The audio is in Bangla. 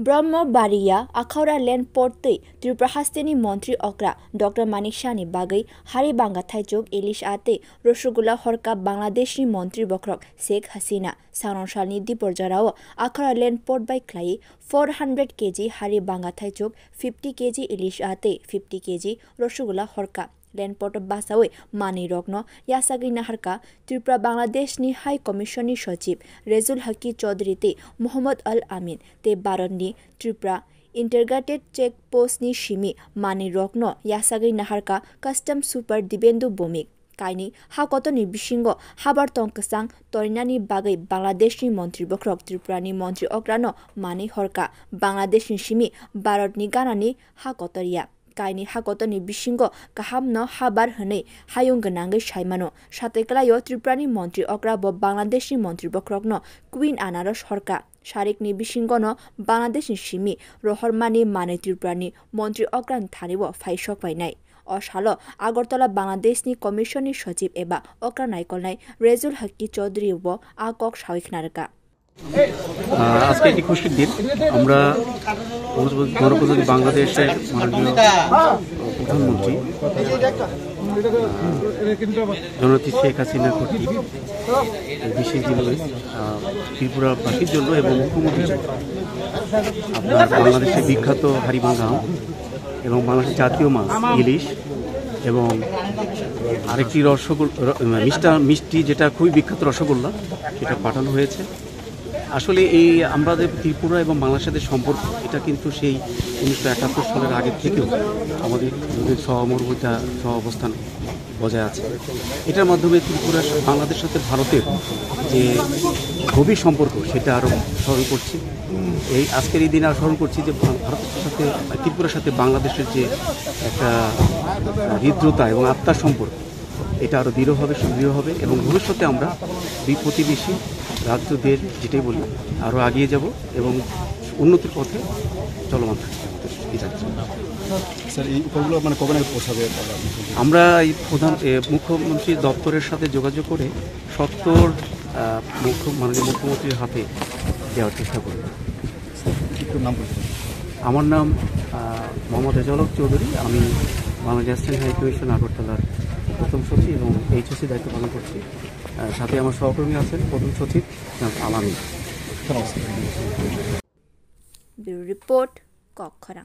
ब्रह्मबारिया आखाउरा लैंड पोर्टै त्रिपुरा हास्तेनि मंत्री अक्रा डॉक्टर मानिक शाहनि बागै हारिबांगा थाइजोग इलिश आते रसगुल्ला हरका बांग्लादेशनि मंत्री बख्रक शेख हसीना साननसालनि दिपरजराव आखाउरा लैंड पोर्ट बाय क्लाई 400 kg हारिबांगा थाइजोग 50 kg इलिश आते 50 kg रसगुल्ला हरका लैंड पोर्ट बासावे मानी रग्न यासागै नाहरका त्रिपुरा बांग्लादेशनि हाई कमिशननि सचिव रेजुल हकी चौधरी ते मोहम्मद अल आमीन ते भारतनि त्रिपुरा इंटीग्रेटेड चेक पोस्टनि सिमी मानी रग्न यासागै नाहरका कस्टम सुपर दिबेन्दु भौमिक काइनि हाकतनि बिसिंगो हाबार तंकसां तरिनानि बागै बांग्लादेशनि मंत्री बख्रक त्रिपुरानि मंत्री अक्रानो मानी हरका बांग्लादेशनि सिमी भारतनि गानानि हाकतरिया काइनि हाकतनि बिसिंगो गाहाम न हाबार हनै हायुं गनांगै साइमानो सातेकलायो त्रिपुरानि मंत्री अक्रा ब बांग्लादेशनि मंत्री बख्रक न क्वीन आनारस हरका शारिकनि बिसिंगो न बांग्लादेशनि सिमी रहरमानि माने त्रिपुरानि मंत्री अक्रान थानिबो फाइसक बायनाय असालो आगरतला बांग्लादेशनि कमिशननि सचिव एबा अक्रा नायकलनाय रेजुल हकी चौधरी व आकक साविखनारका আজকে একটি খুশির দিন আমরা গণপ্রজাতন্ত্রী বাংলাদেশের মাননীয় প্রধানমন্ত্রী জননেত্রী শেখ হাসিনা কর্তৃক বিশেষ দিবস ত্রিপুরাবাসীর জন্য এবং মুখ্যমন্ত্রীর আপনার বাংলাদেশের বিখ্যাত হারিবাঙ্গা এবং বাংলাদেশের জাতীয় মাছ ইলিশ এবং আরেকটি রসগোল্লা মিষ্টি যেটা খুবই বিখ্যাত রসগোল্লা সেটা পাঠানো হয়েছে। আসলে এই আমাদের ত্রিপুরা এবং বাংলাদেশের সম্পর্ক এটা কিন্তু সেই 1971 সালের আগে থেকেও আমাদের সহমর্মিতা সহ অবস্থান বজায় আছে। এটার মাধ্যমে ত্রিপুরা বাংলাদেশের সাথে ভারতের যে গভীর সম্পর্ক সেটা আরও স্মরণ করছি। এই আজকের এই দিনে স্মরণ করছি যে ভারতের সাথে ত্রিপুরার সাথে বাংলাদেশের যে একটা হৃদ্রতা এবং আত্মার সম্পর্ক এটা আরও দৃঢ় হবে সুদৃঢ় হবে এবং ভবিষ্যতে আমরা দুই প্রতিবেশী রাজ্য দেশ যেটাই বলি আরও এগিয়ে যাব এবং উন্নতির পথে চলমান থাকবে। আমরা এই মুখ্যমন্ত্রীর দপ্তরের সাথে যোগাযোগ করে মাননীয় মুখ্যমন্ত্রীর হাতে দেওয়ার চেষ্টা করব। আমার নাম মোহাম্মদ রেজাউল চৌধুরী, আমি বাংলাদেশ অ্যাসিস্ট্যান্ট হাই কমিশন আগরতলার প্রথম সচিব এবং এইচওসি দায়িত্ব পালন করছি। সাথে আমার সহকর্মী আছেন প্রথম সচিব আলামী। রিপোর্ট কক্ষরা।